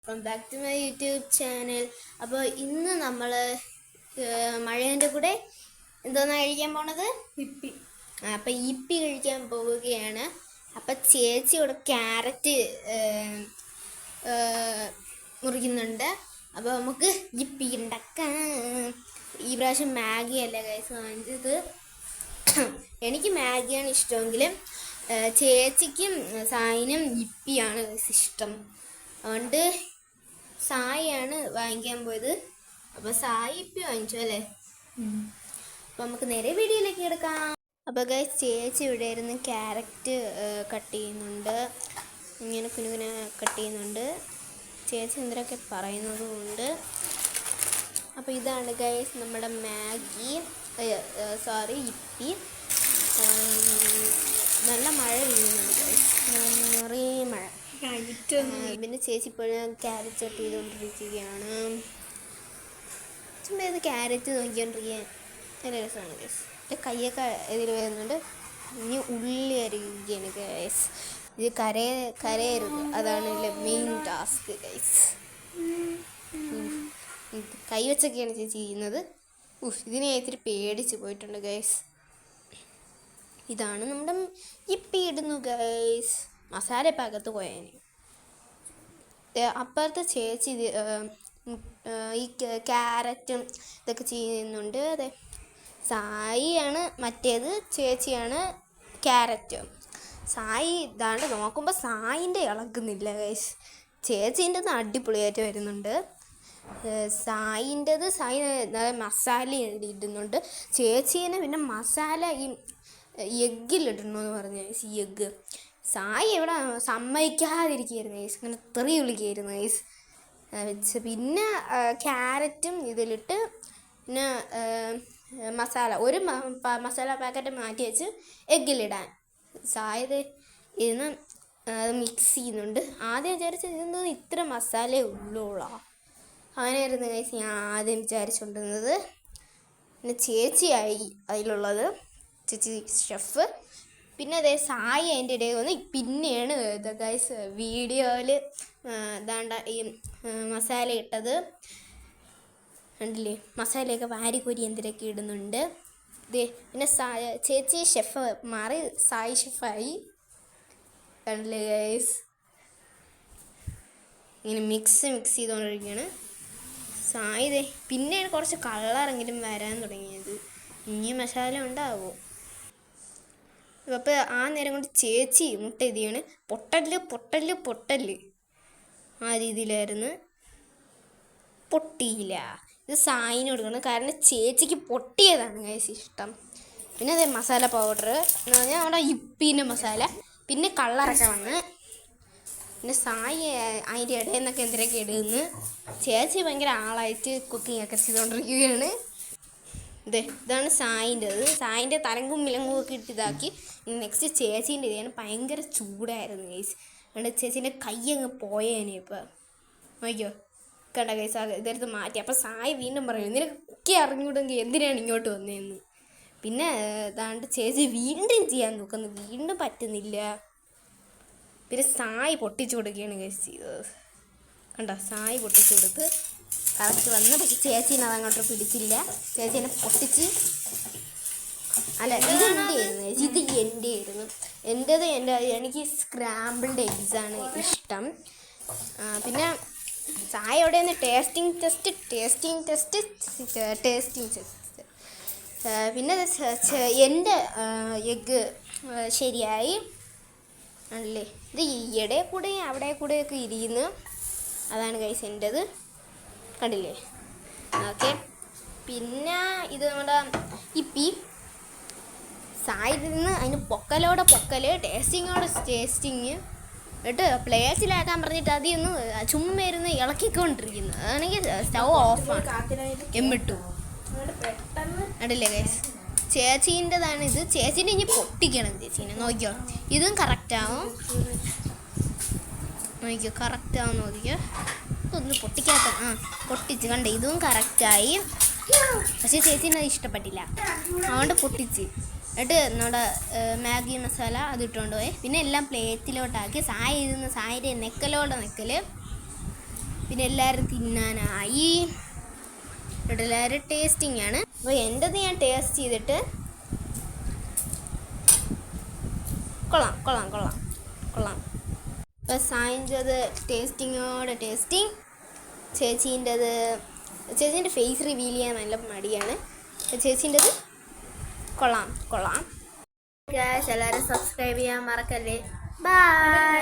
Welcome back to my YouTube channel. അപ്പോൾ ഇന്ന് നമ്മൾ മഴേൻ്റെ കൂടെ എന്തോന്നാണ് കഴിക്കാൻ പോണത്? ഇപ്പി. അപ്പം ഇപ്പി കഴിക്കാൻ പോവുകയാണ്. അപ്പം ചേച്ചി ഇവിടെ ക്യാരറ്റ് മുറിക്കുന്നുണ്ട്. അപ്പോൾ നമുക്ക് ഇപ്പി ഉണ്ടാക്കാം. ഈ പ്രാവശ്യം മാഗി അല്ല ഗൈസ് വാങ്ങിച്ചത്. എനിക്ക് മാഗിയാണ് ഇഷ്ടമെങ്കിലും ചേച്ചിക്കും സായിനും ഇപ്പിയാണ് ഇഷ്ടം. അതുകൊണ്ട് സായിയാണ് വാങ്ങിക്കാൻ പോയത്. അപ്പോൾ സായി ഇപ്പി വാങ്ങിച്ചു അല്ലേ? അപ്പോൾ നമുക്ക് നേരെ വീഡിയോയിലേക്ക് എടുക്കാം. അപ്പോൾ ഗൈസ് ചേച്ചി ഇവിടെ ഇരുന്ന് ക്യാരറ്റ് കട്ട് ചെയ്യുന്നുണ്ട്. ഇങ്ങനെ കുനുകുന കട്ട് ചെയ്യുന്നുണ്ട്. ചേച്ചി എന്തൊക്കെ പറയുന്നതുകൊണ്ട്. അപ്പോൾ ഇതാണ് ഗൈസ് നമ്മുടെ മാഗി, ഇപ്പി. നല്ല മഴ വീഴുന്നുണ്ട് ഗൈസ്, നിറയെ മഴ. പിന്നെ ചേച്ചി ഇപ്പോഴും ക്യാരറ്റ് കട്ട് ചെയ്തുകൊണ്ടിരിക്കുകയാണ്. ചുമ്മാ ഇത് ക്യാരറ്റ് നോക്കിക്കൊണ്ടിരിക്കാൻ നല്ല രസമാണ് ഗൈസ്. എൻ്റെ കയ്യൊക്കെ ഇതിൽ വരുന്നുണ്ട്. ഇനി ഉള്ളി അരിയുകയാണ് ഗൈസ്. ഇത് കരയരുത്, അതാണ് മെയിൻ ടാസ്ക് ഗൈസ്. കൈ വെച്ചൊക്കെയാണ് ചേച്ചി ചെയ്യുന്നത്. ഇതിനെ ഇത്തിരി പേടിച്ച് പോയിട്ടുണ്ട് ഗൈസ്. ഇതാണ് നമ്മുടെ ഇപ്പി ഇടുന്നു ഗൈസ്. മസാല പാകത്ത് പോയാൽ അപ്പുറത്തെ ചേച്ചി ഈ ക്യാരറ്റും ഇതൊക്കെ ചെയ്യുന്നുണ്ട്. അതെ, സായിയാണ് മറ്റേത്, ചേച്ചിയാണ് ക്യാരറ്റ്. സായി ഇതാണ്ട് നോക്കുമ്പോൾ സായിൻ്റെ ഇളകുന്നില്ല ഗൈസ്. ചേച്ചീൻ്റെ അടിപൊളിയായിട്ട് വരുന്നുണ്ട്. സായിൻ്റെത് സായി മസാല ഇടുന്നുണ്ട്. ചേച്ചീനെ പിന്നെ മസാല ഈ എഗ്ഗിലിടണമെന്ന് പറഞ്ഞു. ഈ എഗ്ഗ് സായി എവിടെ സമ്മതിക്കാതിരിക്കുകയായിരുന്നു ഗൈസ്. ഇങ്ങനെ തെറി വിളിക്കുകയായിരുന്നു ഗൈസ് വെച്ച്. പിന്നെ ക്യാരറ്റും ഇതിലിട്ട് പിന്നെ ഒരു മസാല പാക്കറ്റ് മാറ്റി വെച്ച് എഗ്ഗിലിടാൻ സായത് ഇരുന്ന് മിക്സ് ചെയ്യുന്നുണ്ട്. ആദ്യം വിചാരിച്ചത് ഇതെന്തോ ഇത്ര മസാലയേ ഉള്ളൂളാ, അങ്ങനെയായിരുന്നു ഗൈസ് ഞാൻ ആദ്യം വിചാരിച്ചുകൊണ്ടിരുന്നത്. പിന്നെ ചേച്ചിയായി അതിലുള്ളത്, ചേച്ചി ഷെഫ്. പിന്നെ അതേ സായി അതിൻ്റെ ഇടയിൽ വന്ന് പിന്നെയാണ് ഗൈസ് വീഡിയോയിൽ ഇതാണ്ട ഈ മസാല ഇട്ടത് കണ്ടില്ലേ. മസാലയൊക്കെ വാരിക്കോരി എന്തിനൊക്കെ ഇടുന്നുണ്ട്. ഇതേ പിന്നെ ചേച്ചി ഷെഫ് മാറി സായി ഷെഫായി കണ്ടില്ലേ ഗൈസ്. ഇങ്ങനെ മിക്സ് ചെയ്തുകൊണ്ടിരിക്കുകയാണ് സായി. ഇതേ പിന്നെയാണ് കുറച്ച് കളറെങ്കിലും വരാൻ തുടങ്ങിയത്. ഇനി മസാല ഉണ്ടാവുമോ? അപ്പോൾ ആ നേരം കൊണ്ട് ചേച്ചി മുട്ട ഇതിയാണ് പൊട്ടല് ആ രീതിയിലായിരുന്നു. പൊട്ടിയില്ല. ഇത് സായിന് കൊടുക്കണം, കാരണം ചേച്ചിക്ക് പൊട്ടിയതാണ് ഗൈസ് ഇഷ്ടം. പിന്നെ അതേ മസാല പൗഡർ എന്ന് പറഞ്ഞാൽ നമ്മുടെ ഇപ്പീൻ്റെ മസാല. പിന്നെ കളറൊക്കെ വന്ന് പിന്നെ സായി അതിൻ്റെ ഇടയിൽ നിന്നൊക്കെ എന്തിനൊക്കെ ഇടുന്നു. ചേച്ചി ഭയങ്കര ആളായിട്ട് കുക്കിംഗ് ഒക്കെ ചെയ്തുകൊണ്ടിരിക്കുകയാണ്. ഇതാണ് സായിൻ്റെത്. സായിൻ്റെ തലങ്കും മിലങ്കും ഒക്കെ ഇട്ട് ഇതാക്കി. നെക്സ്റ്റ് ചേച്ചീൻ്റെ ഇതാണ്. ഭയങ്കര ചൂടായിരുന്നു ഗൈസ്. അതുകൊണ്ട് ചേച്ചീൻ്റെ കൈ അങ്ങ് പോയേനെ. ഇപ്പം നോക്കിയോ, കണ്ട ഗൈസ് ഇതെടുത്ത് മാറ്റി. അപ്പം സായി വീണ്ടും പറയും നിനക്ക് കുക്കി അറിഞ്ഞൂടെങ്കിൽ എന്തിനാണ് ഇങ്ങോട്ട് വന്നതെന്ന്. പിന്നെ ഇതാണ്ട് ചേച്ചി വീണ്ടും ചെയ്യാൻ നോക്കുന്നു, വീണ്ടും പറ്റുന്നില്ല. പിന്നെ സായി പൊട്ടിച്ചു കൊടുക്കുകയാണ് ഗൈസ് ചെയ്തത്. കണ്ടോ, സായി പൊട്ടിച്ചു കൊടുത്ത് കറക്റ്റ് വന്ന്. പക്ഷെ ചേച്ചീനെ അതങ്ങോട്ട് പിടിച്ചില്ല. ചേച്ചീനെ പൊട്ടിച്ച് അല്ല, ഇത് എൻ്റെ ആയിരുന്നു. എനിക്ക് സ്ക്രാമ്പിൾഡ് എഗ്സാണ് ഇഷ്ടം. പിന്നെ ചായ അവിടെ നിന്ന് ടേസ്റ്റിംഗ് ടെസ്റ്റ്. പിന്നെ എൻ്റെ എഗ്ഗ് ശരിയായി ആണല്ലേ. ഇത് ഈയിടെ കൂടെയും അവിടെ കൂടെയൊക്കെ ഇരിക്കുന്നു. അതാണ് ഗൈസ് എൻ്റെത്, കണ്ടില്ലേ. ഓക്കെ, പിന്നെ ഇത് നമ്മുടെ ഇപ്പി സായിഡിൽ നിന്ന് അതിന് പൊക്കൽ ടേസ്റ്റിങ് എന്നിട്ട് പ്ലേറ്റിലാക്കാൻ പറഞ്ഞിട്ട് അതിന്ന് ചുമ്മാ ഇരുന്ന് ഇളക്കിക്കൊണ്ടിരിക്കുന്നു. അതാണെങ്കിൽ സ്റ്റൗ ഓഫാണ്, എമ്മിട്ടു കണ്ടില്ലേ ഗൈസ്. ചേച്ചീൻ്റെതാണ് ഇത്. ചേച്ചീൻ്റെ ഇനി പൊട്ടിക്കണം ചേച്ചീനെ. നോക്കിയോ, ഇതും കറക്റ്റാവും. നോക്കിയോ ഒന്ന് പൊട്ടിക്കാത്ത പൊട്ടിച്ച് കണ്ടേ. ഇതും കറക്റ്റായി. പക്ഷേ ചേച്ചീനെ അത് ഇഷ്ടപ്പെട്ടില്ല, അതുകൊണ്ട് പൊട്ടിച്ച്. എന്നിട്ട് നമ്മുടെ മാഗി മസാല അത് ഇട്ടുകൊണ്ട് പോയി. പിന്നെ എല്ലാം പ്ലേറ്റിലോട്ടാക്കി. സായ ഇരുന്ന് സായിൻ്റെ നെക്കൽ പിന്നെ എല്ലാവരും തിന്നാനായി. ഇവിടെ എല്ലാവരും ടേസ്റ്റിംഗ് ആണ്. അപ്പോൾ എൻ്റെത് ഞാൻ ടേസ്റ്റ് ചെയ്തിട്ട് കൊള്ളാം കൊള്ളാം കൊള്ളാം കൊള്ളാം. അപ്പോൾ സായിൻ്റെത് ടേസ്റ്റിംഗ്. ചേച്ചീൻ്റെ ഫേസ് റിവീൽ ചെയ്യാൻ നല്ല മടിയാണ്. ചേച്ചീൻ്റെത് കൊള്ളാം. എല്ലാവരും സബ്സ്ക്രൈബ് ചെയ്യാൻ മറക്കല്ലേ. ബൈ.